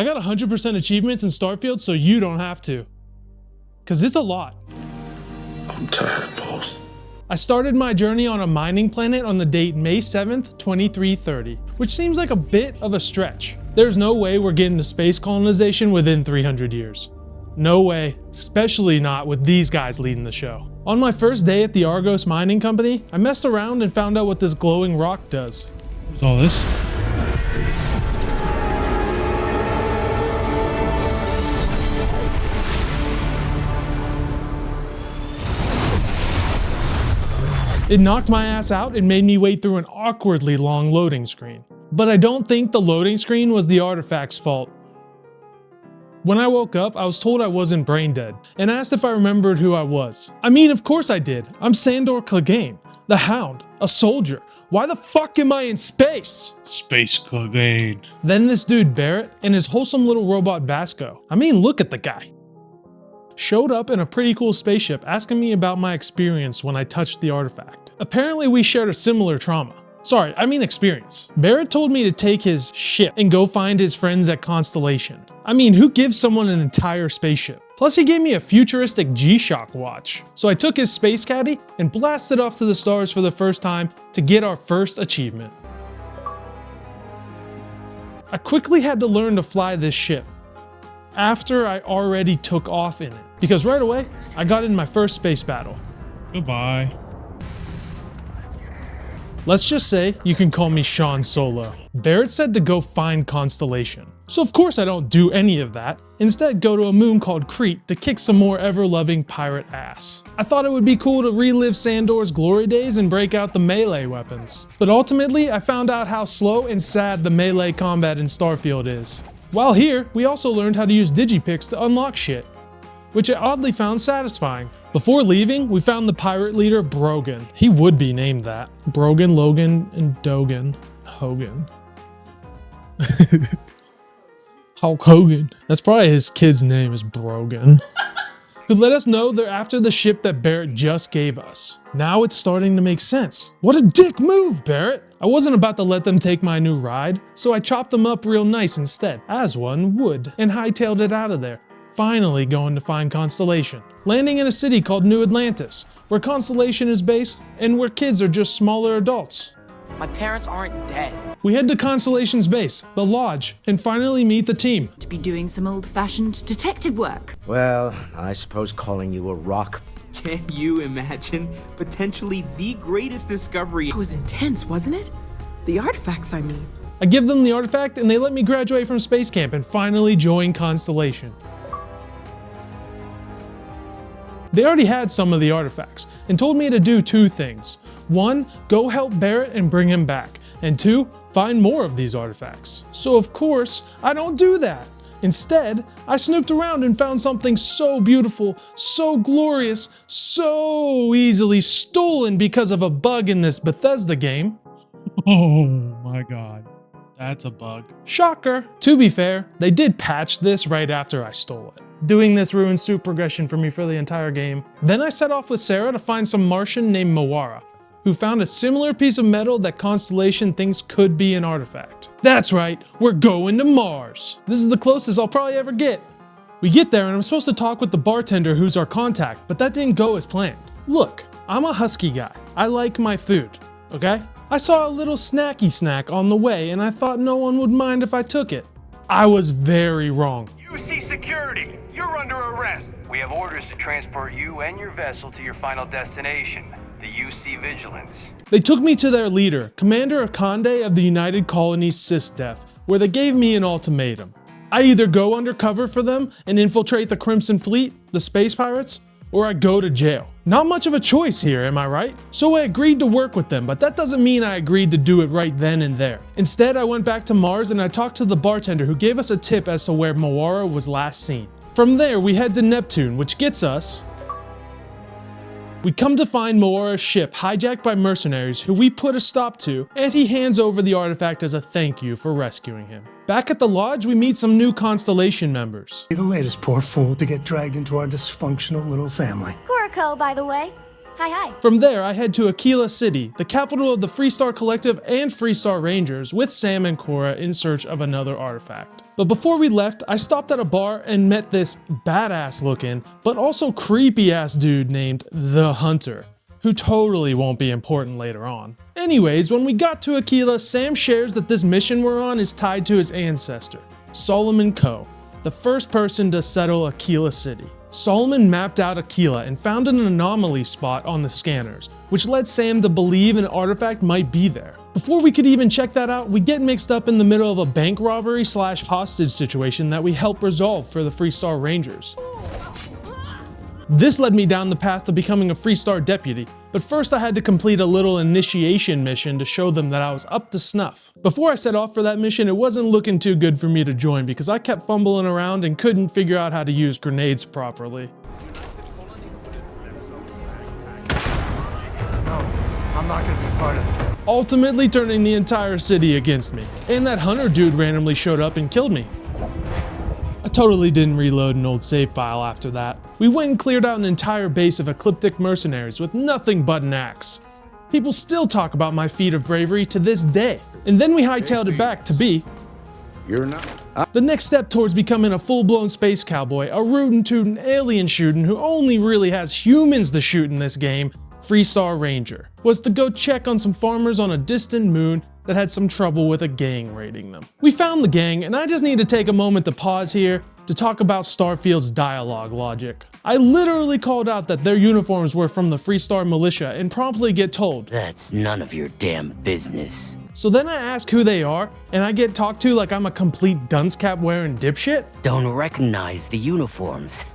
I got 100% achievements in Starfield, so you don't have to. Cause it's a lot. I'm tired, boss. I started my journey on a mining planet on the date May 7th, 2330, which seems like a bit of a stretch. There's no way we're getting to space colonization within 300 years. No way, especially not with these guys leading the show. On my first day at the Argos Mining Company, I messed around and found out what this glowing rock does. What's all this? It knocked my ass out and made me wait through an awkwardly long loading screen. But I don't think the loading screen was the artifact's fault. When I woke up, I was told I wasn't brain dead, and asked if I remembered who I was. I mean, of course I did. I'm Sandor Clegane, the Hound, a soldier. Why the fuck am I in space? Space Clegane. Then this dude Barrett and his wholesome little robot Vasco. I mean, look at the guy. Showed up in a pretty cool spaceship asking me about my experience when I touched the artifact. Apparently we shared a similar trauma. Sorry, I mean experience. Barrett told me to take his ship and go find his friends at Constellation. I mean, who gives someone an entire spaceship? Plus he gave me a futuristic G-Shock watch. So I took his space caddy and blasted off to the stars for the first time to get our first achievement. I quickly had to learn to fly this ship after I already took off in it, because right away I got in my first space battle. Goodbye. Let's just say you can call me Sean Solo. Barrett said to go find Constellation. So of course I don't do any of that. Instead go to a moon called Crete to kick some more ever-loving pirate ass. I thought it would be cool to relive Sandor's glory days and break out the melee weapons. But ultimately I found out how slow and sad the melee combat in Starfield is. While here, we also learned how to use digipicks to unlock shit, which I oddly found satisfying. Before leaving, we found the pirate leader Brogan. He would be named that. Brogan, Logan, and Dogan. Hogan. Hulk Hogan. That's probably his kid's name is Brogan. Who let us know they're after the ship that Barrett just gave us. Now it's starting to make sense. What a dick move, Barrett! I wasn't about to let them take my new ride, so I chopped them up real nice instead, as one would, and hightailed it out of there. Finally going to find Constellation. Landing in a city called New Atlantis, where Constellation is based and where kids are just smaller adults. My parents aren't dead. We head to Constellation's base, the Lodge, and finally meet the team. To be doing some old-fashioned detective work. Well, I suppose calling you a rock. Can you imagine? Potentially the greatest discovery. It was intense, wasn't it? The artifacts, I mean. I give them the artifact and they let me graduate from space camp and finally join Constellation. They already had some of the artifacts and told me to do two things. One, go help Barrett and bring him back. And two, find more of these artifacts. So of course, I don't do that. Instead, I snooped around and found something so beautiful, so glorious, so easily stolen because of a bug in this Bethesda game. Oh my god. That's a bug. Shocker! To be fair, they did patch this right after I stole it. Doing this ruined soup progression for me for the entire game. Then I set off with Sarah to find some Martian named Mawara, who found a similar piece of metal that Constellation thinks could be an artifact. That's right, we're going to Mars. This is the closest I'll probably ever get. We get there and I'm supposed to talk with the bartender who's our contact, but that didn't go as planned. Look, I'm a husky guy. I like my food, okay? I saw a little snacky snack on the way and I thought no one would mind if I took it. I was very wrong. UC security, you're under arrest. We have orders to transport you and your vessel to your final destination, the UC Vigilance. They took me to their leader, Commander Akande of the United Colonies SysDef, where they gave me an ultimatum. I either go undercover for them and infiltrate the Crimson Fleet, the space pirates, or I go to jail. Not much of a choice here, am I right? So I agreed to work with them, but that doesn't mean I agreed to do it right then and there. Instead, I went back to Mars and I talked to the bartender who gave us a tip as to where Mawara was last seen. From there, we head to Neptune, which gets us... We come to find Mawara's ship hijacked by mercenaries who we put a stop to, and he hands over the artifact as a thank you for rescuing him. Back at the lodge, we meet some new Constellation members. You're the latest poor fool to get dragged into our dysfunctional little family. Kuriko, by the way. Hi. From there, I head to Aquila City, the capital of the Freestar Collective and Freestar Rangers, with Sam and Cora in search of another artifact. But before we left, I stopped at a bar and met this badass looking, but also creepy ass dude named The Hunter, who totally won't be important later on. Anyways, when we got to Aquila, Sam shares that this mission we're on is tied to his ancestor, Solomon Coe, the first person to settle Aquila City. Solomon mapped out Aquila and found an anomaly spot on the scanners, which led Sam to believe an artifact might be there. Before we could even check that out, we get mixed up in the middle of a bank robbery / hostage situation that we help resolve for the Freestar Rangers. This led me down the path to becoming a Freestar deputy, but first I had to complete a little initiation mission to show them that I was up to snuff. Before I set off for that mission, it wasn't looking too good for me to join because I kept fumbling around and couldn't figure out how to use grenades properly. No, I'm not gonna be part of it. Ultimately turning the entire city against me, and that hunter dude randomly showed up and killed me. I totally didn't reload an old save file after that. We went and cleared out an entire base of ecliptic mercenaries with nothing but an axe. People still talk about my feat of bravery to this day. And then we hightailed it back to be the next step towards becoming a full-blown space cowboy, a rootin' tootin' alien shootin' who only really has humans to shoot in this game, Freestar Ranger, was to go check on some farmers on a distant moon that had some trouble with a gang raiding them. We found the gang, and I just need to take a moment to pause here to talk about Starfield's dialogue logic. I literally called out that their uniforms were from the Freestar militia and promptly get told, That's none of your damn business. so then I ask who they are, and I get talked to like I'm a complete dunce cap wearing dipshit? Don't recognize the uniforms.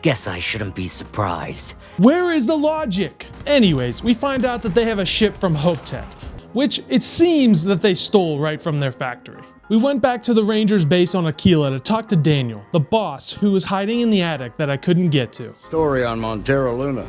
Guess I shouldn't be surprised. Where is the logic? Anyways, we find out that they have a ship from Hope Tech, which it seems that they stole right from their factory. We went back to the Rangers base on Aquila to talk to Daniel, the boss, who was hiding in the attic that I couldn't get to. Story on Montero Luna.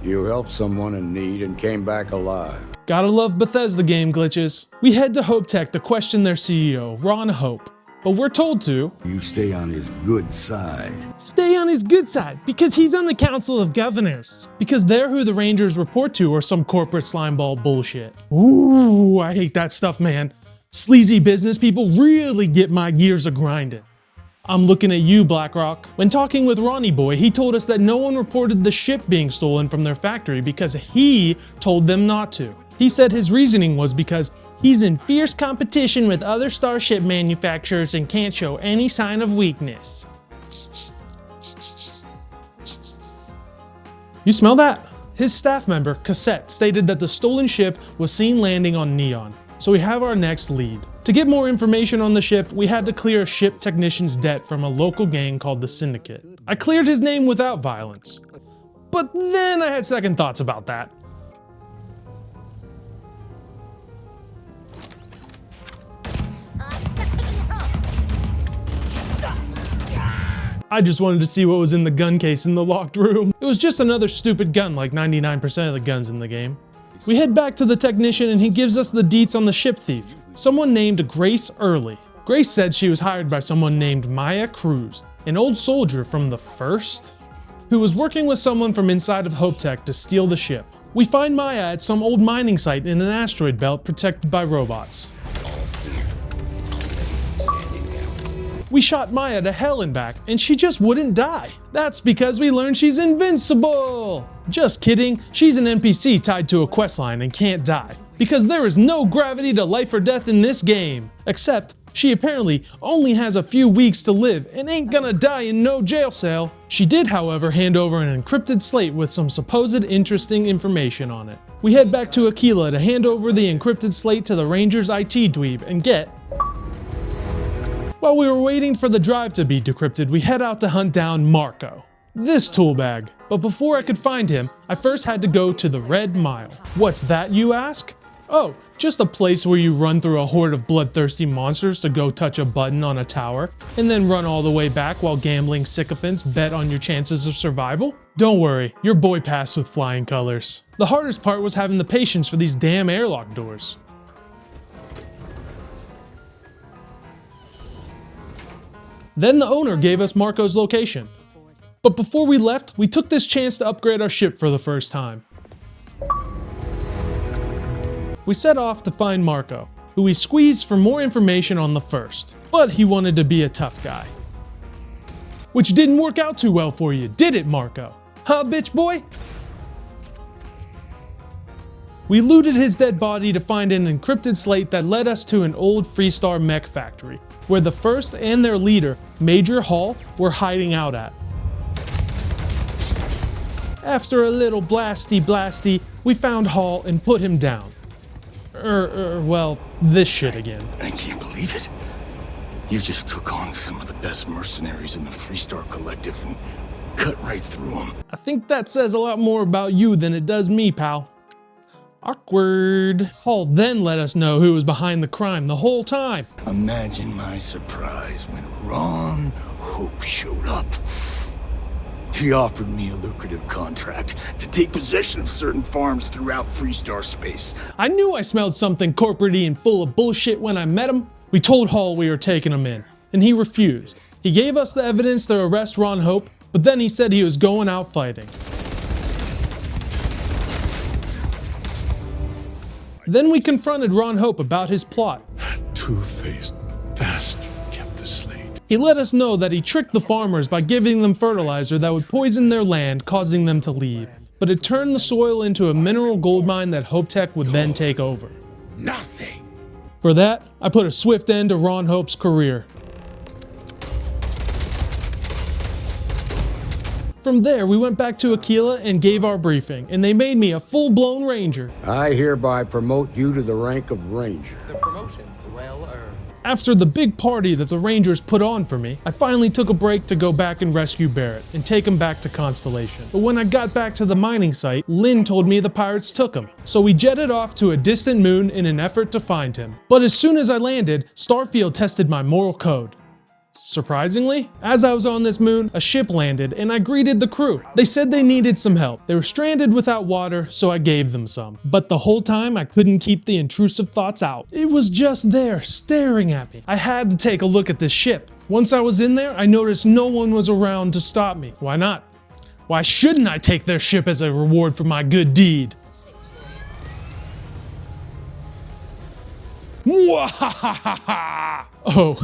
You helped someone in need and came back alive. Gotta love Bethesda game glitches. We head to Hope Tech to question their CEO, Ron Hope, but we're told to You stay on his good side. stay on his good side because he's on the Council of Governors. Because they're who the Rangers report to or some corporate slimeball bullshit. Ooh, I hate that stuff, man. Sleazy business people really get my gears a grinding. I'm looking at you, BlackRock. When talking with Ronnie Boy, he told us that no one reported the ship being stolen from their factory because he told them not to. He said his reasoning was because he's in fierce competition with other starship manufacturers and can't show any sign of weakness. You smell that? His staff member, Cassette, stated that the stolen ship was seen landing on Neon. So we have our next lead. To get more information on the ship, we had to clear a ship technician's debt from a local gang called the Syndicate. I cleared his name without violence. But then I had second thoughts about that. I just wanted to see what was in the gun case in the locked room. It was just another stupid gun like 99% of the guns in the game. We head back to the technician and he gives us the deets on the ship thief, someone named Grace Early. Grace said she was hired by someone named Maya Cruz, an old soldier from the First, who was working with someone from inside of Hope Tech to steal the ship. We find Maya at some old mining site in an asteroid belt protected by robots. We shot Maya to hell and back, and she just wouldn't die. That's because we learned she's invincible! Just kidding, she's an NPC tied to a questline and can't die. Because there is no gravity to life or death in this game. Except, she apparently only has a few weeks to live and ain't gonna die in no jail cell. She did, however, hand over an encrypted slate with some supposed interesting information on it. We head back to Aquila to hand over the encrypted slate to the Rangers IT dweeb and get... While we were waiting for the drive to be decrypted, we head out to hunt down Marco, this tool bag. But before I could find him, I first had to go to the Red Mile. What's that, you ask? Oh, just a place where you run through a horde of bloodthirsty monsters to go touch a button on a tower, and then run all the way back while gambling sycophants bet on your chances of survival? Don't worry, your boy passed with flying colors. The hardest part was having the patience for these damn airlock doors. Then the owner gave us Marco's location. But before we left, we took this chance to upgrade our ship for the first time. We set off to find Marco, who we squeezed for more information on the first, but he wanted to be a tough guy. Which didn't work out too well for you, did it, Marco? Huh, bitch boy? We looted his dead body to find an encrypted slate that led us to an old Freestar mech factory, where the First and their leader, Major Hall, were hiding out at. After a little blasty, we found Hall and put him down. Well, this shit again. I can't believe it. You just took on some of the best mercenaries in the Freestar Collective and cut right through them. I think that says a lot more about you than it does me, pal. Awkward. Hall then let us know who was behind the crime the whole time. Imagine my surprise when Ron Hope showed up. He offered me a lucrative contract to take possession of certain farms throughout Freestar space. I knew I smelled something corporate-y and full of bullshit when I met him. We told Hall we were taking him in, and he refused. He gave us the evidence to arrest Ron Hope, but then he said he was going out fighting. Then we confronted Ron Hope about his plot. Two-faced bastard kept the slate. He let us know that he tricked the farmers by giving them fertilizer that would poison their land, causing them to leave. But it turned the soil into a mineral gold mine that Hope Tech would then take over. Nothing. For that, I put a swift end to Ron Hope's career. From there, we went back to Aquila and gave our briefing, and they made me a full-blown ranger. I hereby promote you to the rank of ranger. The promotion's well earned. After the big party that the Rangers put on for me, I finally took a break to go back and rescue Barrett and take him back to Constellation. But when I got back to the mining site, Lynn told me the pirates took him. So we jetted off to a distant moon in an effort to find him. But as soon as I landed, Starfield tested my moral code. Surprisingly, as I was on this moon, a ship landed and I greeted the crew. They said they needed some help. They were stranded without water, so I gave them some. But the whole time I couldn't keep the intrusive thoughts out. It was just there, staring at me. I had to take a look at this ship. Once I was in there, I noticed no one was around to stop me. Why not? Why shouldn't I take their ship as a reward for my good deed? Oh,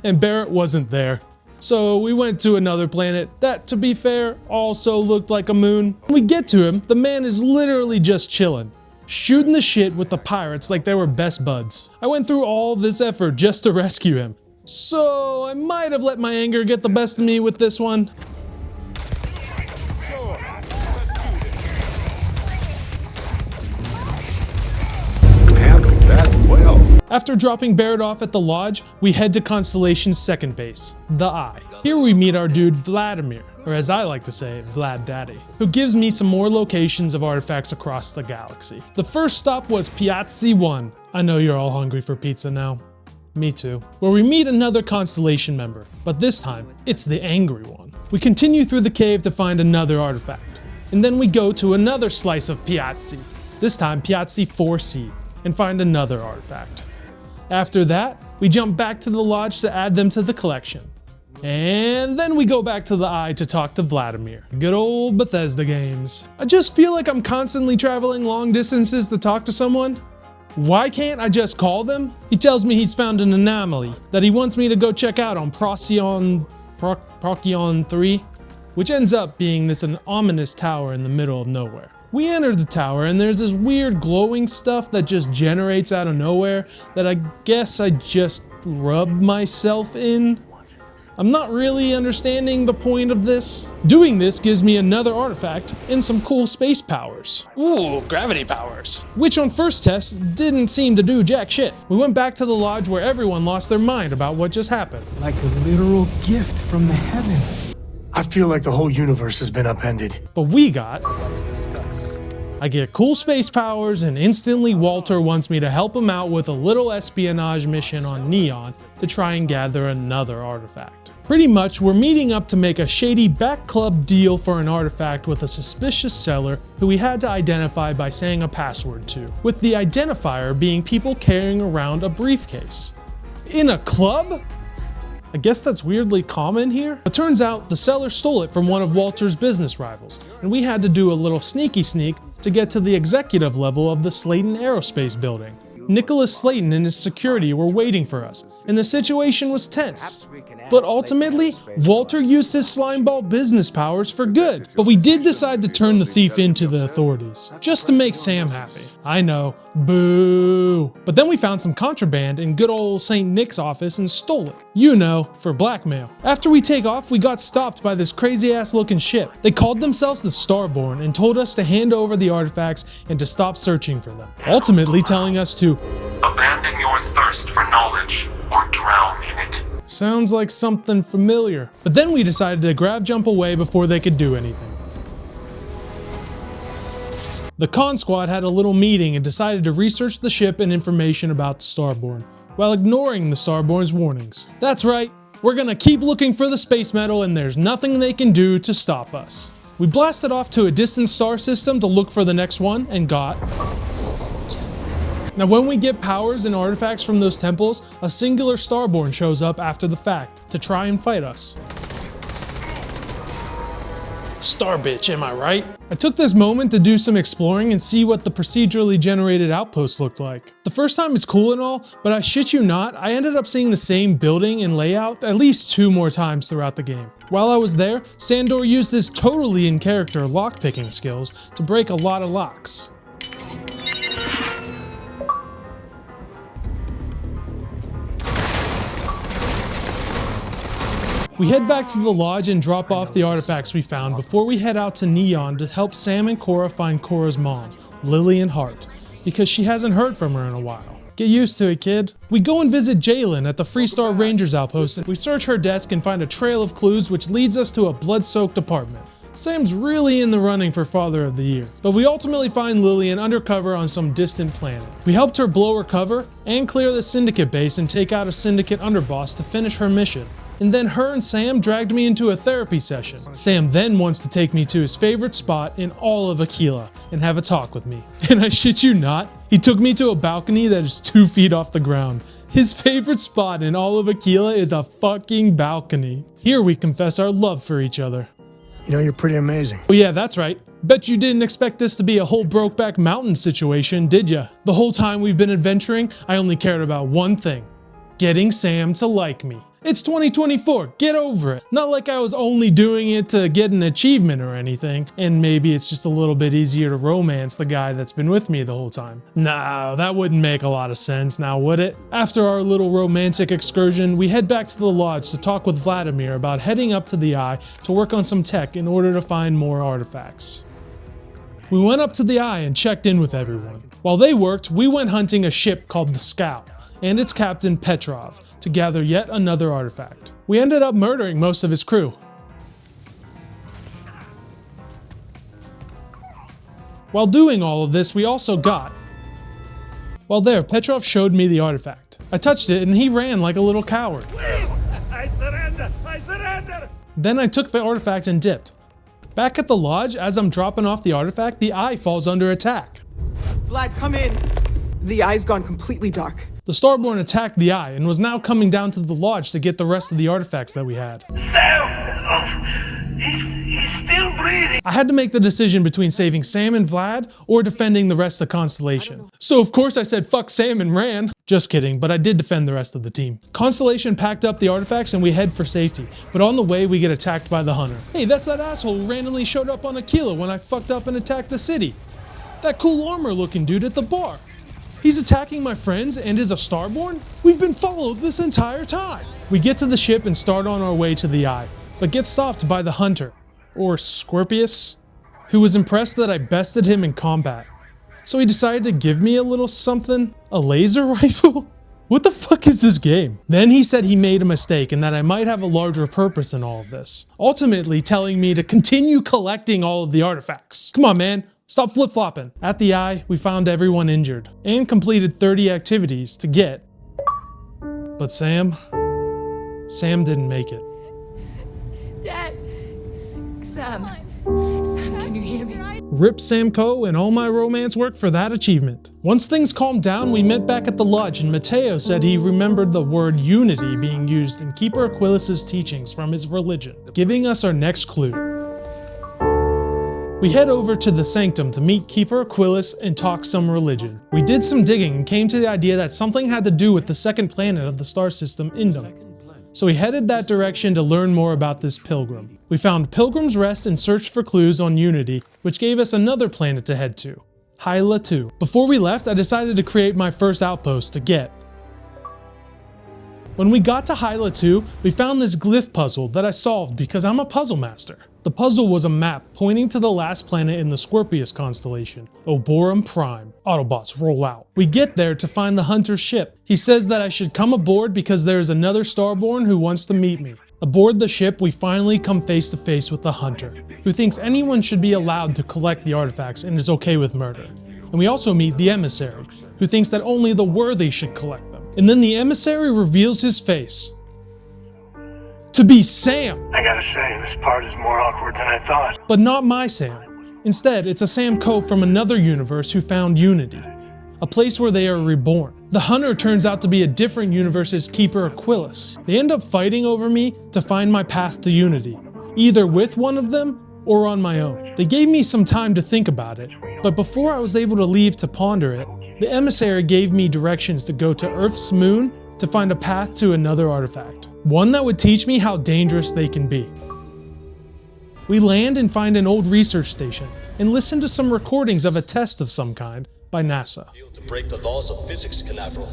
and Barrett wasn't there. So we went to another planet that, to be fair, also looked like a moon. When we get to him, the man is literally just chilling, shooting the shit with the pirates like they were best buds. I went through all this effort just to rescue him. So I might have let my anger get the best of me with this one. After dropping Barrett off at the lodge, we head to Constellation's second base, the Eye. Here we meet our dude Vladimir, or as I like to say, Vlad Daddy, who gives me some more locations of artifacts across the galaxy. The first stop was Piazzi 1. I know you're all hungry for pizza now. Me too. Where we meet another Constellation member, but this time, it's the angry one. We continue through the cave to find another artifact, and then we go to another slice of Piazzi, this time Piazzi 4C, and find another artifact. After that, we jump back to the lodge to add them to the collection. And then we go back to the Eye to talk to Vladimir. Good old Bethesda games. I just feel like I'm constantly traveling long distances to talk to someone. Why can't I just call them? He tells me he's found an anomaly that he wants me to go check out on Procyon 3, which ends up being this an ominous tower in the middle of nowhere. We enter the tower and there's this weird glowing stuff that just generates out of nowhere that I guess I just rubbed myself in. I'm not really understanding the point of this. Doing this gives me another artifact and some cool space powers. Ooh, gravity powers. Which on first test didn't seem to do jack shit. We went back to the lodge where everyone lost their mind about what just happened. Like a literal gift from the heavens. I feel like the whole universe has been upended. But we got... I get cool space powers and instantly Walter wants me to help him out with a little espionage mission on Neon to try and gather another artifact. Pretty much, we're meeting up to make a shady back club deal for an artifact with a suspicious seller who we had to identify by saying a password to, with the identifier being people carrying around a briefcase. In a club? I guess that's weirdly common here. It turns out the seller stole it from one of Walter's business rivals, and we had to do a little sneaky sneak to get to the executive level of the Slayton Aerospace building. Nicholas Slayton and his security were waiting for us, and the situation was tense. But ultimately, Walter used his slimeball business powers for good. But we did decide to turn the thief into the authorities, just to make Sam happy. I know, boo. But then we found some contraband in good old St. Nick's office and stole it. You know, for blackmail. After we take off, we got stopped by this crazy ass looking ship. They called themselves the Starborn and told us to hand over the artifacts and to stop searching for them. Ultimately telling us to abandon your thirst for knowledge or drown in it. Sounds like something familiar. But then we decided to grab jump away before they could do anything. The con squad had a little meeting and decided to research the ship and information about the Starborn, while ignoring the Starborn's warnings. That's right, we're gonna keep looking for the space metal and there's nothing they can do to stop us. We blasted off to a distant star system to look for the next one and got... Now when we get powers and artifacts from those temples, a singular Starborn shows up after the fact to try and fight us. Star bitch, am I right? I took this moment to do some exploring and see what the procedurally generated outposts looked like. The first time is cool and all, but I shit you not, I ended up seeing the same building and layout at least 2 more times throughout the game. While I was there, Sandor used his totally in character lockpicking skills to break a lot of locks. We head back to the lodge and drop off the artifacts we found before we head out to Neon to help Sam and Cora find Cora's mom, Lillian Hart, because she hasn't heard from her in a while. Get used to it, kid. We go and visit Jalen at the Freestar Rangers outpost and we search her desk and find a trail of clues which leads us to a blood-soaked apartment. Sam's really in the running for Father of the Year, but we ultimately find Lillian undercover on some distant planet. We helped her blow her cover and clear the Syndicate base and take out a Syndicate underboss to finish her mission. And then her and Sam dragged me into a therapy session. Sam then wants to take me to his favorite spot in all of Aquila and have a talk with me. And I shit you not, he took me to a balcony that is 2 feet off the ground. His favorite spot in all of Aquila is a fucking balcony. Here we confess our love for each other. You know, you're pretty amazing. Oh yeah, that's right. Bet you didn't expect this to be a whole Brokeback Mountain situation, did ya? The whole time we've been adventuring, I only cared about one thing. Getting Sam to like me. It's 2024, get over it. Not like I was only doing it to get an achievement or anything, and maybe it's just a little bit easier to romance the guy that's been with me the whole time. No, that wouldn't make a lot of sense now, would it? After our little romantic excursion, we head back to the lodge to talk with Vladimir about heading up to the Eye to work on some tech in order to find more artifacts. We went up to the Eye and checked in with everyone. While they worked, we went hunting a ship called the Scout and its captain Petrov to gather yet another artifact. We ended up murdering most of his crew. While doing all of this, we also got... While there, Petrov showed me the artifact. I touched it and he ran like a little coward. I surrender! I surrender! Then I took the artifact and dipped. Back at the lodge, as I'm dropping off the artifact, the Eye falls under attack. Vlad, come in. The eye's gone completely dark. The Starborn attacked the Eye and was now coming down to the lodge to get the rest of the artifacts that we had. Sam! Oh, he's still breathing! I had to make the decision between saving Sam and Vlad or defending the rest of Constellation. So of course I said fuck Sam and ran. Just kidding, but I did defend the rest of the team. Constellation packed up the artifacts and we head for safety, but on the way we get attacked by the Hunter. Hey, that's that asshole who randomly showed up on Aquila when I fucked up and attacked the city. That cool armor looking dude at the bar. He's attacking my friends and is a Starborn? We've been followed this entire time! We get to the ship and start on our way to the Eye, but get stopped by the Hunter, or Scorpius, who was impressed that I bested him in combat. So he decided to give me a little something? A laser rifle? What the fuck is this game? Then he said he made a mistake and that I might have a larger purpose in all of this, ultimately telling me to continue collecting all of the artifacts. Come on, man. Stop flip-flopping. At the Eye, we found everyone injured and completed 30 activities to get. But Sam didn't make it. Dad! Sam, can you hear me? Rip Samco and all my romance work for that achievement. Once things calmed down, we met back at the lodge and Mateo said he remembered the word unity being used in Keeper Aquilas's teachings from his religion, giving us our next clue. We head over to the Sanctum to meet Keeper Aquilas and talk some religion. We did some digging and came to the idea that something had to do with the second planet of the star system, Indum. So we headed that direction to learn more about this pilgrim. We found Pilgrim's Rest and searched for clues on Unity, which gave us another planet to head to, Hyla 2. Before we left, I decided to create my first outpost to get. When we got to Hyla 2, we found this glyph puzzle that I solved because I'm a puzzle master. The puzzle was a map pointing to the last planet in the Scorpius constellation, Oborum Prime. Autobots roll out. We get there to find the Hunter's ship. He says that I should come aboard because there is another Starborn who wants to meet me. Aboard the ship, we finally come face to face with the Hunter, who thinks anyone should be allowed to collect the artifacts and is okay with murder. And we also meet the Emissary, who thinks that only the worthy should collect them. And then the Emissary reveals his face. To be Sam! I gotta say, this part is more awkward than I thought. But not my Sam. Instead, it's a Sam Co from another universe who found Unity, a place where they are reborn. The Hunter turns out to be a different universe's Keeper Aquilas. They end up fighting over me to find my path to Unity, either with one of them or on my own. They gave me some time to think about it, but before I was able to leave to ponder it, the Emissary gave me directions to go to Earth's moon to find a path to another artifact. One that would teach me how dangerous they can be. We land and find an old research station and listen to some recordings of a test of some kind by NASA. To break the laws of physics, Canaveral.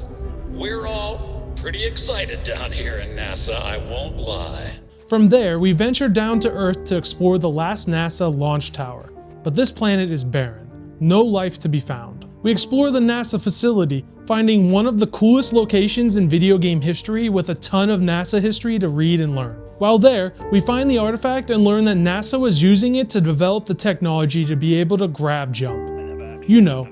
We're all pretty excited down here in NASA, I won't lie. From there, we venture down to Earth to explore the last NASA launch tower. But this planet is barren. No life to be found. We explore the NASA facility, finding one of the coolest locations in video game history with a ton of NASA history to read and learn. While there, we find the artifact and learn that NASA was using it to develop the technology to be able to grav jump. You know,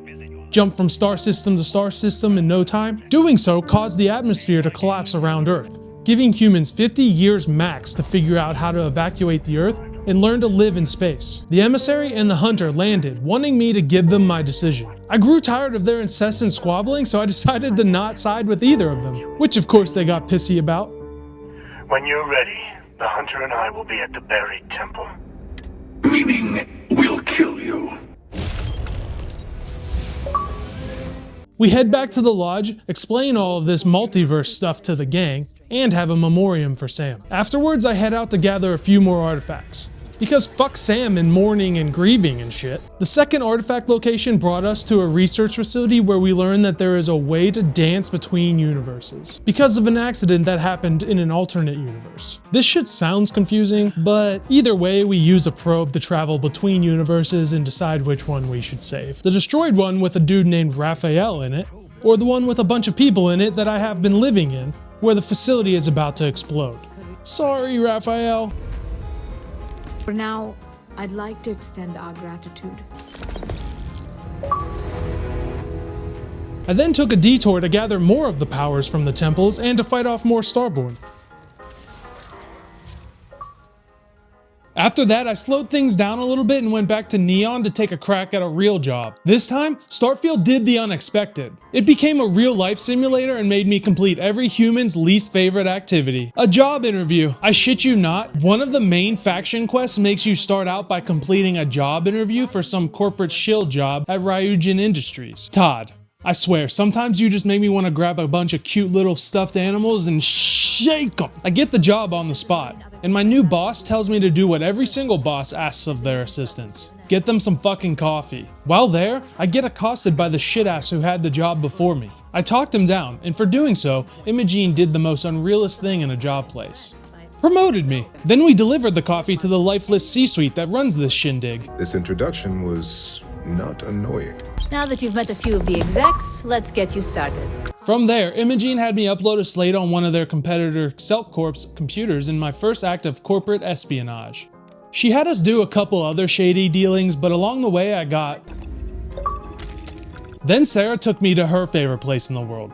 jump from star system to star system in no time. Doing so caused the atmosphere to collapse around Earth, giving humans 50 years max to figure out how to evacuate the Earth and learn to live in space. The Emissary and the Hunter landed, wanting me to give them my decision. I grew tired of their incessant squabbling, so I decided to not side with either of them, which of course they got pissy about. When you're ready, the Hunter and I will be at the buried temple. Meaning, we'll kill you. We head back to the lodge, explain all of this multiverse stuff to the gang, and have a memoriam for Sam. Afterwards, I head out to gather a few more artifacts. Because fuck Sam and mourning and grieving and shit. The second artifact location brought us to a research facility where we learned that there is a way to dance between universes, because of an accident that happened in an alternate universe. This shit sounds confusing, but either way we use a probe to travel between universes and decide which one we should save. The destroyed one with a dude named Raphael in it, or the one with a bunch of people in it that I have been living in, where the facility is about to explode. Sorry, Raphael. For now, I'd like to extend our gratitude. I then took a detour to gather more of the powers from the temples and to fight off more Starborn. After that, I slowed things down a little bit and went back to Neon to take a crack at a real job. This time, Starfield did the unexpected. It became a real-life simulator and made me complete every human's least favorite activity. A job interview. I shit you not, one of the main faction quests makes you start out by completing a job interview for some corporate shill job at Ryujin Industries. Todd, I swear, sometimes you just make me want to grab a bunch of cute little stuffed animals and shake them. I get the job on the spot, and my new boss tells me to do what every single boss asks of their assistants. Get them some fucking coffee. While there, I get accosted by the shit-ass who had the job before me. I talked him down, and for doing so, Imogene did the most unrealistic thing in a job place. Promoted me. Then we delivered the coffee to the lifeless C-suite that runs this shindig. This introduction was not annoying. Now that you've met a few of the execs, let's get you started. From there, Imogene had me upload a slate on one of their competitor Selk Corp's computers in my first act of corporate espionage. She had us do a couple other shady dealings, but along the way I got... Then Sarah took me to her favorite place in the world,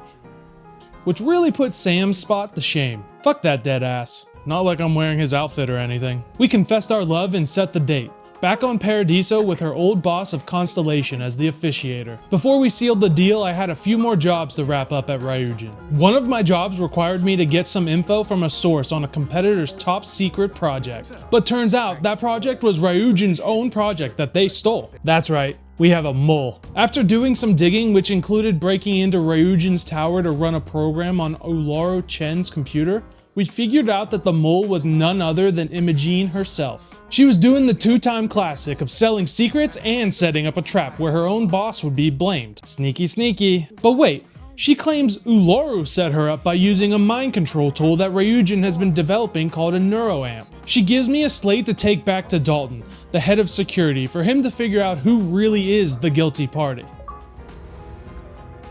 which really put Sam's spot to shame. Fuck that dead ass. Not like I'm wearing his outfit or anything. We confessed our love and set the date. back on Paradiso with her old boss of Constellation as the officiator. Before we sealed the deal, I had a few more jobs to wrap up at Ryujin. One of my jobs required me to get some info from a source on a competitor's top secret project. But turns out that project was Ryujin's own project that they stole. That's right. We have a mole. After doing some digging, which included breaking into Ryujin's tower to run a program on Ularu Chen's computer, we figured out that the mole was none other than Imogene herself. She was doing the two-time classic of selling secrets and setting up a trap where her own boss would be blamed. Sneaky, sneaky. But wait, she claims Ularu set her up by using a mind control tool that Ryujin has been developing called a neuroamp. She gives me a slate to take back to Dalton, the head of security, for him to figure out who really is the guilty party.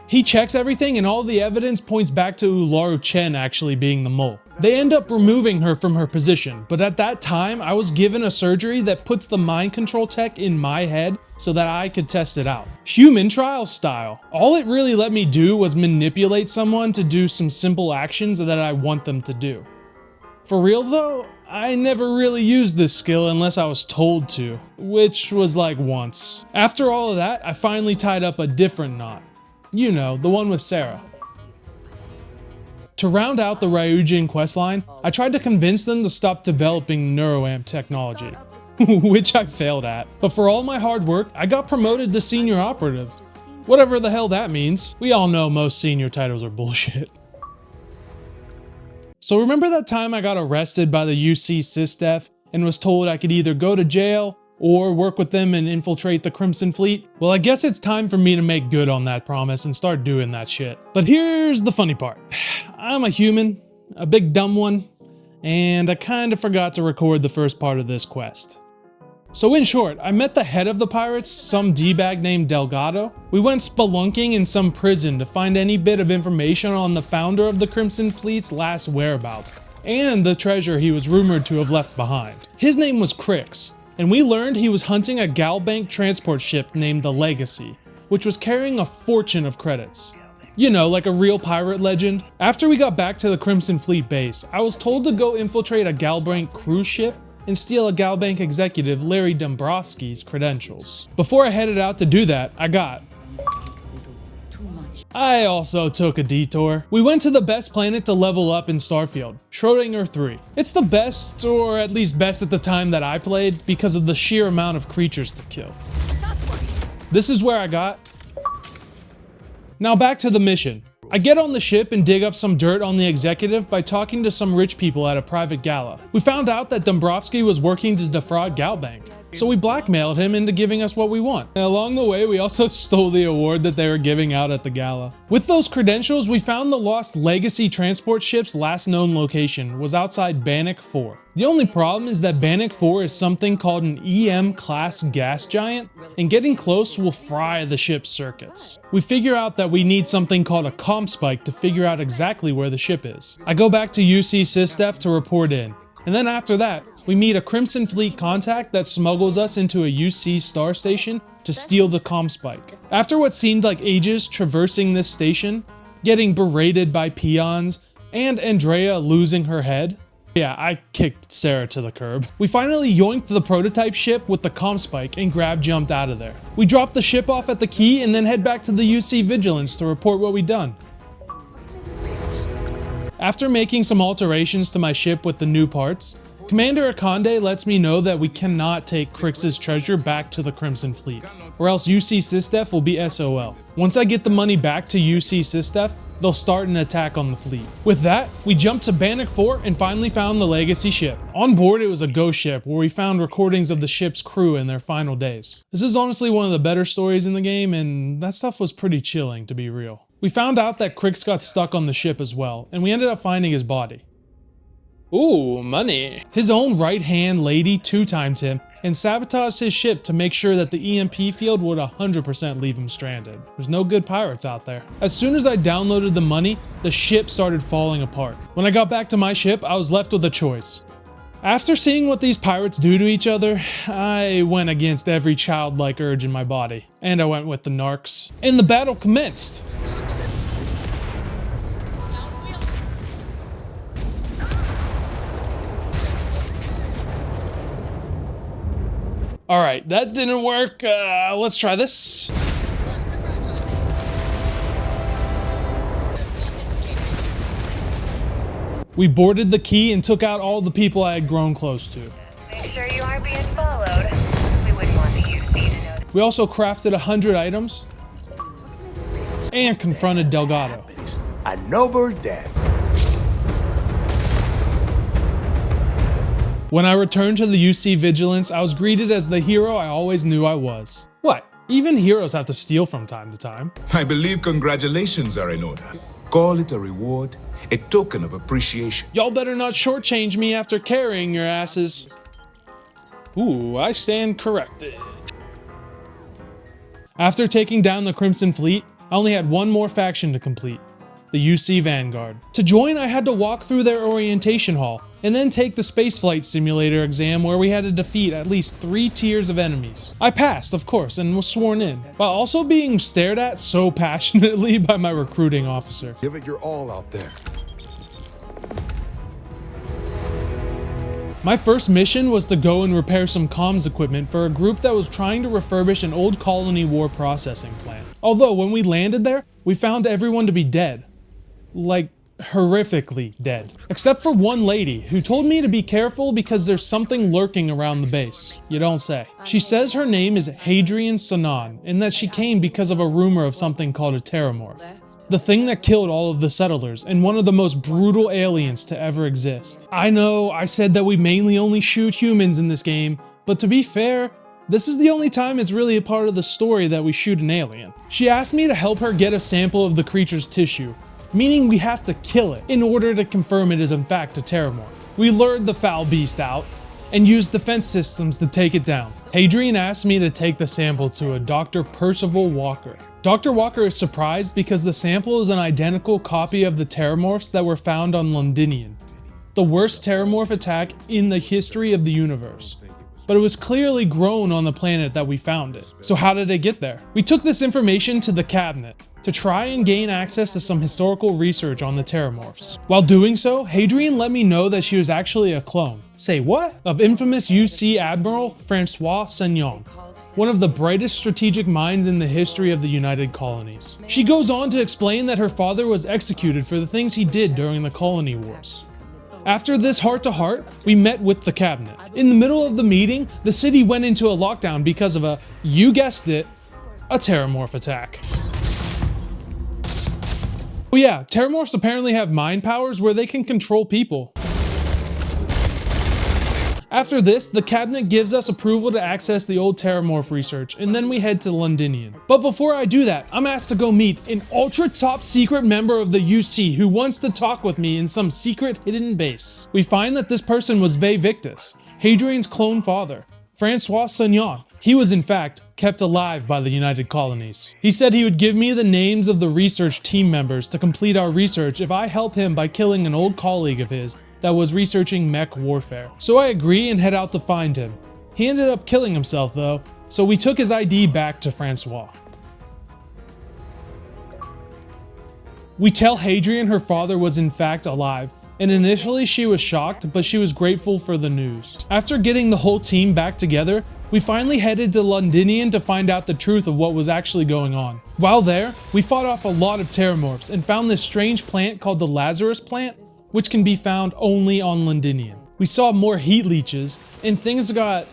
He checks everything and all the evidence points back to Ularu Chen actually being the mole. They end up removing her from her position, but at that time I was given a surgery that puts the mind control tech in my head so that I could test it out. Human trial style. All it really let me do was manipulate someone to do some simple actions that I want them to do. For real though, I never really used this skill unless I was told to, which was like once. After all of that, I finally tied up a different knot. You know, the one with Sarah. To round out the Ryujin questline, I tried to convince them to stop developing neuroamp technology, which I failed at. But for all my hard work, I got promoted to senior operative. Whatever the hell that means. We all know most senior titles are bullshit. So remember that time I got arrested by the UC SysDef and was told I could either go to jail or work with them and infiltrate the Crimson Fleet? Well, I guess it's time for me to make good on that promise and start doing that shit. But here's the funny part. I'm a human, a big dumb one, and I kinda forgot to record the first part of this quest. So in short, I met the head of the pirates, some D-bag named Delgado. We went spelunking in some prison to find any bit of information on the founder of the Crimson Fleet's last whereabouts, and the treasure he was rumored to have left behind. His name was Crix, and we learned he was hunting a Galbank transport ship named the Legacy, which was carrying a fortune of credits. You know, like a real pirate legend. After we got back to the Crimson Fleet base, I was told to go infiltrate a Galbank cruise ship and steal a Galbank executive Larry Dombrowski's credentials. Before I headed out to do that, I also took a detour. We went to the best planet to level up in Starfield, Schrodinger 3. It's the best, or at least best at the time that I played, because of the sheer amount of creatures to kill. This is where I got. Now back to the mission. I get on the ship and dig up some dirt on the executive by talking to some rich people at a private gala. We found out that Dombrowski was working to defraud Galbank, so we blackmailed him into giving us what we want. And along the way, we also stole the award that they were giving out at the gala. With those credentials, we found the lost Legacy transport ship's last known location was outside Bannock 4. The only problem is that Bannock 4 is something called an EM-class gas giant, and getting close will fry the ship's circuits. We figure out that we need something called a comm spike to figure out exactly where the ship is. I go back to UC SysDef to report in, and then after that, we meet a Crimson Fleet contact that smuggles us into a UC star station to steal the comm spike. After what seemed like ages traversing this station, getting berated by peons, and Andrea losing her head, yeah, I kicked Sarah to the curb. We finally yoinked the prototype ship with the comm spike and jumped out of there. We dropped the ship off at the quay and then head back to the UC Vigilance to report what we'd done. After making some alterations to my ship with the new parts, Commander Akande lets me know that we cannot take Crix's treasure back to the Crimson Fleet, or else UC SysDef will be SOL. Once I get the money back to UC SysDef, they'll start an attack on the fleet. With that, we jumped to Bannock 4 and finally found the Legacy ship. On board, it was a ghost ship where we found recordings of the ship's crew in their final days. This is honestly one of the better stories in the game, and that stuff was pretty chilling, to be real. We found out that Crix got stuck on the ship as well, and we ended up finding his body. Ooh, money. His own right-hand lady two-timed him and sabotaged his ship to make sure that the EMP field would 100% leave him stranded. There's no good pirates out there. As soon as I downloaded the money, the ship started falling apart. When I got back to my ship, I was left with a choice. After seeing what these pirates do to each other, I went against every childlike urge in my body, and I went with the narcs. And the battle commenced. All right, that didn't work. Let's try this. We boarded the key and took out all the people I had grown close to. Make sure you aren't being followed. We wouldn't want the UC to know. We also crafted 100 items and confronted Delgado. A noble death. When I returned to the UC Vigilance, I was greeted as the hero I always knew I was. What? Even heroes have to steal from time to time. I believe congratulations are in order. Call it a reward, a token of appreciation. Y'all better not shortchange me after carrying your asses. Ooh, I stand corrected. After taking down the Crimson Fleet, I only had one more faction to complete, the UC Vanguard. To join, I had to walk through their orientation hall, and then take the spaceflight simulator exam where we had to defeat at least 3 tiers of enemies. I passed, of course, and was sworn in, while also being stared at so passionately by my recruiting officer. Give it your all out there. My first mission was to go and repair some comms equipment for a group that was trying to refurbish an old colony war processing plant. Although when we landed there, we found everyone to be dead. Like, horrifically dead. Except for one lady, who told me to be careful because there's something lurking around the base. You don't say. She says her name is Hadrian Sanan, and that she came because of a rumor of something called a terramorph. The thing that killed all of the settlers, and one of the most brutal aliens to ever exist. I know, I said that we mainly only shoot humans in this game, but to be fair, this is the only time it's really a part of the story that we shoot an alien. She asked me to help her get a sample of the creature's tissue, meaning we have to kill it in order to confirm it is in fact a terramorph. We lured the foul beast out and used defense systems to take it down. Hadrian asked me to take the sample to a Dr. Percival Walker. Dr. Walker is surprised because the sample is an identical copy of the terramorphs that were found on Londinian, the worst terramorph attack in the history of the universe. But it was clearly grown on the planet that we found it. So how did it get there? We took this information to the cabinet to try and gain access to some historical research on the terramorphs. While doing so, Hadrian let me know that she was actually a clone. Say what? Of infamous UC Admiral Francois Sagnon, one of the brightest strategic minds in the history of the United Colonies. She goes on to explain that her father was executed for the things he did during the colony wars. After this heart-to-heart, we met with the cabinet. In the middle of the meeting, the city went into a lockdown because of a, you guessed it, a terramorph attack. Oh yeah, terramorphs apparently have mind powers where they can control people. After this, the cabinet gives us approval to access the old terramorph research, and then we head to Londinian. But before I do that, I'm asked to go meet an ultra top secret member of the UC who wants to talk with me in some secret hidden base. We find that this person was Vae Victus, Hadrian's clone father, Francois Sagnon. He was in fact kept alive by the United Colonies. He said he would give me the names of the research team members to complete our research if I help him by killing an old colleague of his that was researching mech warfare. So I agree and head out to find him. He ended up killing himself though, so we took his ID back to Francois. We tell Hadrian her father was in fact alive, and initially she was shocked, but she was grateful for the news. After getting the whole team back together, we finally headed to Londinian to find out the truth of what was actually going on. While there, we fought off a lot of terramorphs and found this strange plant called the Lazarus plant, which can be found only on Londinian. We saw more heat leeches, and things got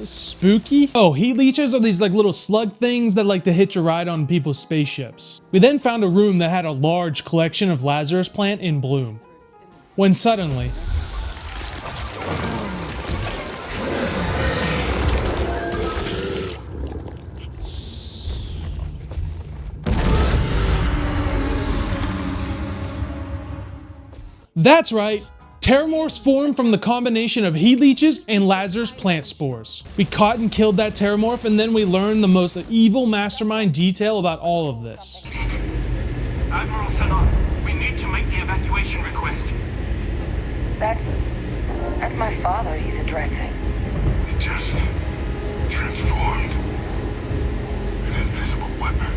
spooky. Oh, heat leeches are these like little slug things that like to hitch a ride on people's spaceships. We then found a room that had a large collection of Lazarus plant in bloom. When suddenly, that's right, terramorphs form from the combination of heat leeches and Lazarus plant spores. We caught and killed that terramorph, and then we learned the most evil mastermind detail about all of this. Admiral Sanan, we need to make the evacuation request. That's my father he's addressing. It just transformed. An invisible weapon.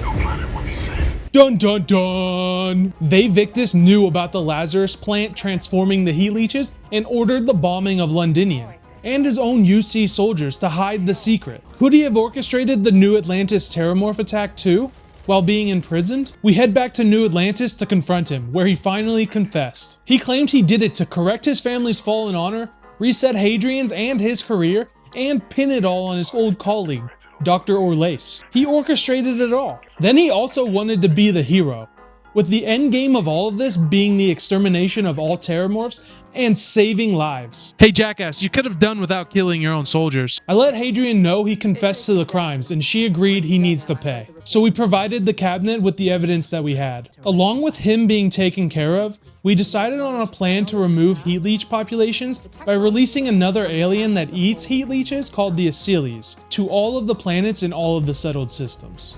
No planet would be safe. Dun dun dun! Vae Victus knew about the Lazarus plant transforming the heat leeches and ordered the bombing of Londinian. and his own UC soldiers to hide the secret. Could he have orchestrated the New Atlantis Terramorph attack too, while being imprisoned? We head back to New Atlantis to confront him, where he finally confessed. He claimed he did it to correct his family's fallen honor, reset Hadrian's and his career, and pin it all on his old colleague, Dr. Orlace. He orchestrated it all. Then he also wanted to be the hero, with the end game of all of this being the extermination of all Terramorphs and saving lives. Hey jackass, you could have done without killing your own soldiers. I let Hadrian know he confessed to the crimes and she agreed he needs to pay. So we provided the cabinet with the evidence that we had. Along with him being taken care of, we decided on a plan to remove heat leech populations by releasing another alien that eats heat leeches called the Asylees to all of the planets in all of the settled systems.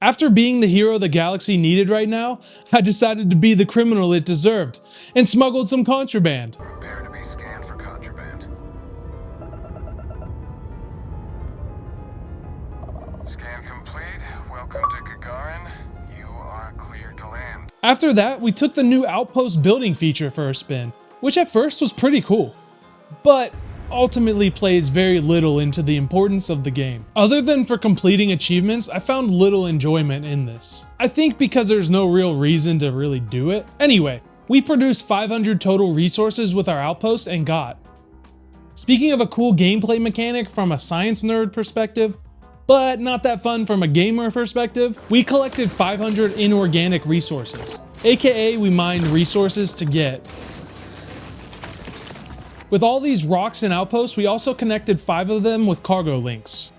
After being the hero the galaxy needed right now, I decided to be the criminal it deserved and smuggled some contraband. Prepare to be scanned for contraband. Scan complete. Welcome to Gagarin. You are cleared to land. After that, we took the new outpost building feature for a spin, which at first was pretty cool, but ultimately plays very little into the importance of the game. Other than for completing achievements, I found little enjoyment in this. I think because there's no real reason to really do it. Anyway, we produced 500 total resources with our outposts and got. Speaking of a cool gameplay mechanic from a science nerd perspective, but not that fun from a gamer perspective, we collected 500 inorganic resources, aka we mined resources to get. With all these rocks and outposts, we also connected 5 of them with cargo links.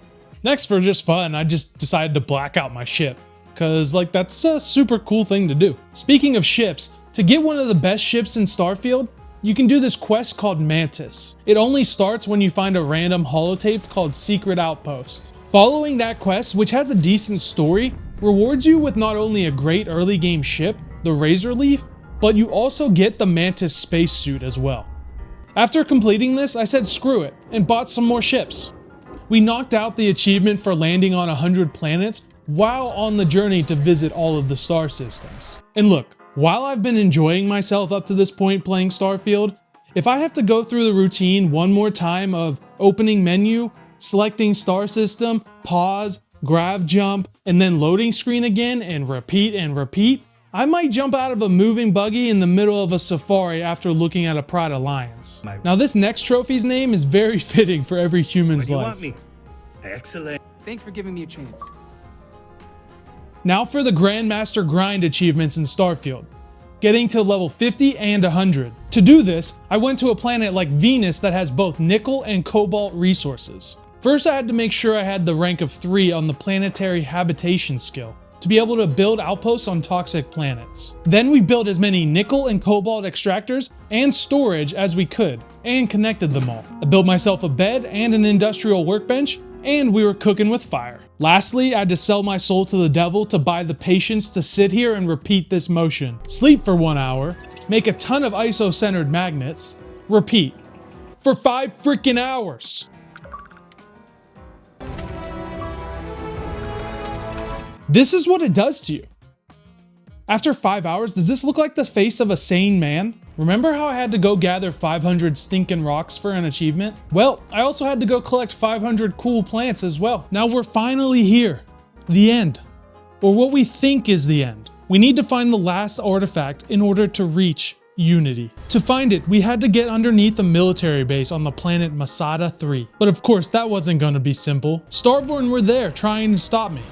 Next, for just fun, I just decided to black out my ship, cause like that's a super cool thing to do. Speaking of ships, to get one of the best ships in Starfield, you can do this quest called Mantis. It only starts when you find a random holotape called Secret Outpost. Following that quest, which has a decent story, rewards you with not only a great early game ship, the Razor Leaf, but you also get the Mantis spacesuit as well. After completing this, I said screw it and bought some more ships. We knocked out the achievement for landing on 100 planets while on the journey to visit all of the star systems. And look, while I've been enjoying myself up to this point playing Starfield, if I have to go through the routine one more time of opening menu, selecting star system, pause, grav jump, and then loading screen again and repeat, I might jump out of a moving buggy in the middle of a safari after looking at a pride of lions. Now this next trophy's name is very fitting for every human's life. Excellent. Thanks for giving me a chance. Now for the Grandmaster Grind achievements in Starfield, getting to level 50 and 100. To do this, I went to a planet like Venus that has both nickel and cobalt resources. First, I had to make sure I had the rank of 3 on the planetary habitation skill, to be able to build outposts on toxic planets. Then we built as many nickel and cobalt extractors and storage as we could, and connected them all. I built myself a bed and an industrial workbench, and we were cooking with fire. Lastly, I had to sell my soul to the devil to buy the patience to sit here and repeat this motion. Sleep for 1 hour, make a ton of ISO-centered magnets, repeat, for 5 freaking hours. This is what it does to you. After 5 hours, does this look like the face of a sane man? Remember how I had to go gather 500 stinking rocks for an achievement? Well, I also had to go collect 500 cool plants as well. Now we're finally here. The end. Or what we think is the end. We need to find the last artifact in order to reach Unity. To find it, we had to get underneath a military base on the planet Masada 3. But of course, that wasn't gonna be simple. Starborn were there trying to stop me.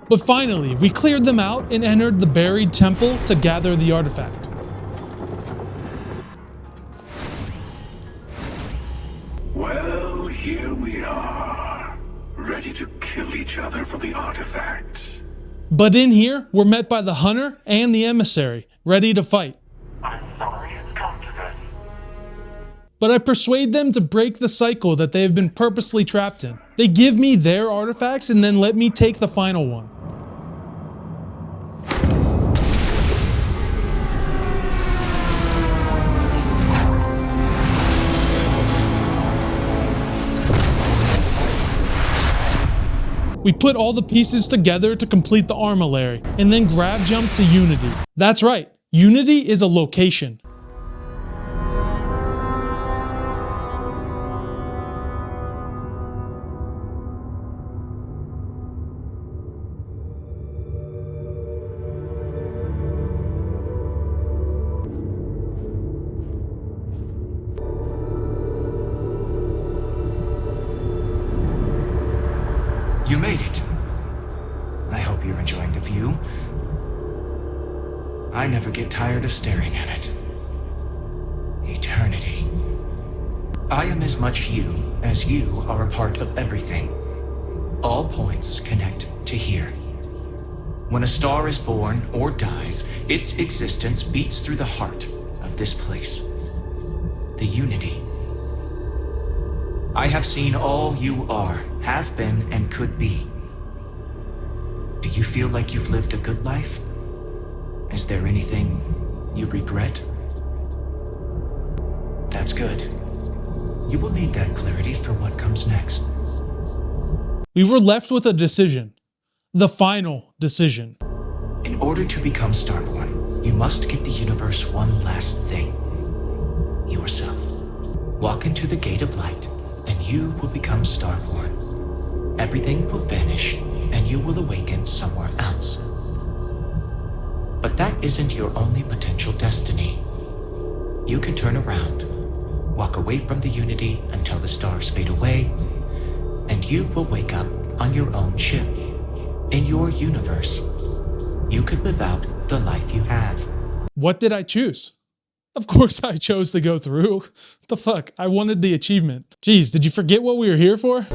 But finally, we cleared them out and entered the buried temple to gather the artifact. Well, here we are, ready to kill each other for the artifact. But in here, we're met by the hunter and the emissary, ready to fight. I'm sorry it's come to this. But I persuade them to break the cycle that they have been purposely trapped in. They give me their artifacts and then let me take the final one. We put all the pieces together to complete the armillary, and then grab jump to Unity. That's right, Unity is a location. You made it. I hope you're enjoying the view. I never get tired of staring at it. Eternity. I am as much you as you are a part of everything. All points connect to here. When a star is born or dies, its existence beats through the heart of this place. The Unity. I have seen all you are, have been, and could be. Do you feel like you've lived a good life? Is there anything you regret? That's good. You will need that clarity for what comes next. We were left with a decision. The final decision. In order to become Starborn, you must give the universe one last thing. Yourself. Walk into the gate of light, and you will become Starborn. Everything will vanish, and you will awaken somewhere else. But that isn't your only potential destiny. You can turn around, walk away from the Unity until the stars fade away, and you will wake up on your own ship. In your universe, you could live out the life you have. What did I choose? Of course I chose to go through. What the fuck? I wanted the achievement. Jeez, did you forget what we were here for?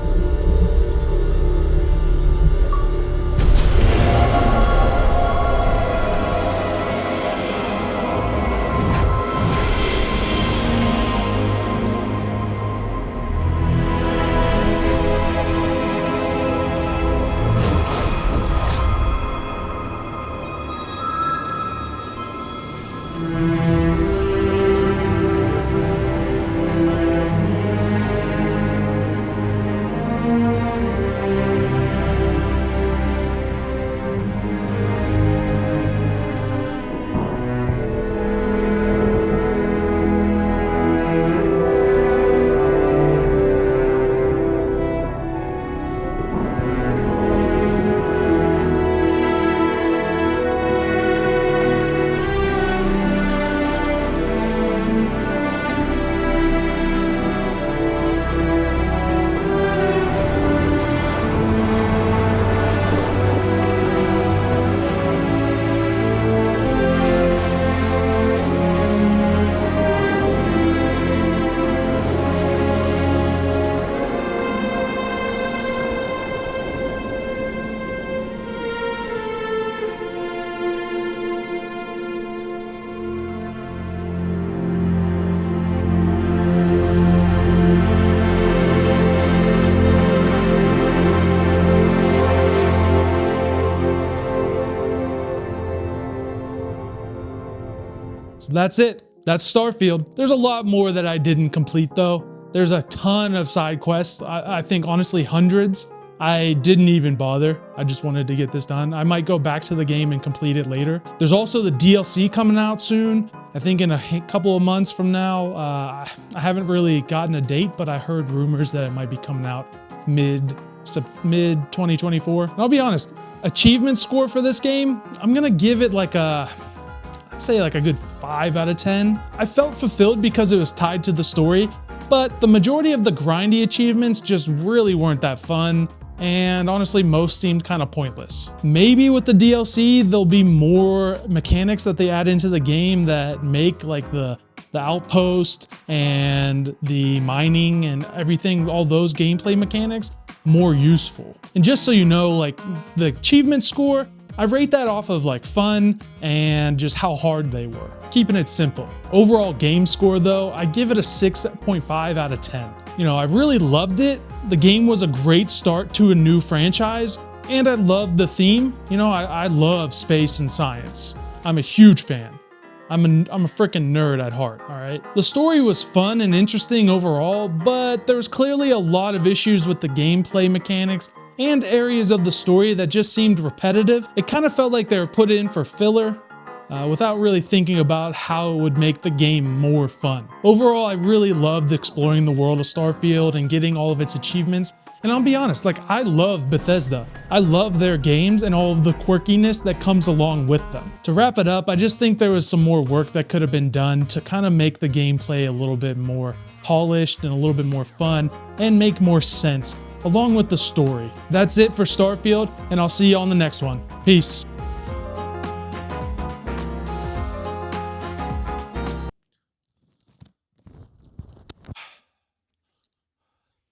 So that's it. That's Starfield. There's a lot more that I didn't complete though. There's a ton of side quests. I think honestly hundreds. I didn't even bother. I just wanted to get this done. I might go back to the game and complete it later. There's also the DLC coming out soon. I think in a couple of months from now. I haven't really gotten a date, but I heard rumors that it might be coming out mid 2024. And I'll be honest, achievement score for this game, I'm gonna give it like I'd say like a good 5 out of 10. I felt fulfilled because it was tied to the story, but the majority of the grindy achievements just really weren't that fun. And honestly, most seemed kind of pointless. Maybe with the DLC, there'll be more mechanics that they add into the game that make like the outpost and the mining and everything, all those gameplay mechanics more useful. And just so you know, like the achievement score, I rate that off of like fun and just how hard they were, keeping it simple. Overall game score though, I give it a 6.5 out of 10. You know, I really loved it. The game was a great start to a new franchise, and I loved the theme. You know, I love space and science. I'm a huge fan. I'm a freaking nerd at heart, all right? The story was fun and interesting overall, but there was clearly a lot of issues with the gameplay mechanics and areas of the story that just seemed repetitive. It kind of felt like they were put in for filler, without really thinking about how it would make the game more fun. Overall, I really loved exploring the world of Starfield and getting all of its achievements. And I'll be honest, like, I love Bethesda. I love their games and all of the quirkiness that comes along with them. To wrap it up, I just think there was some more work that could have been done to kind of make the gameplay a little bit more polished and a little bit more fun and make more sense along with the story. That's it for Starfield, and I'll see you on the next one. Peace.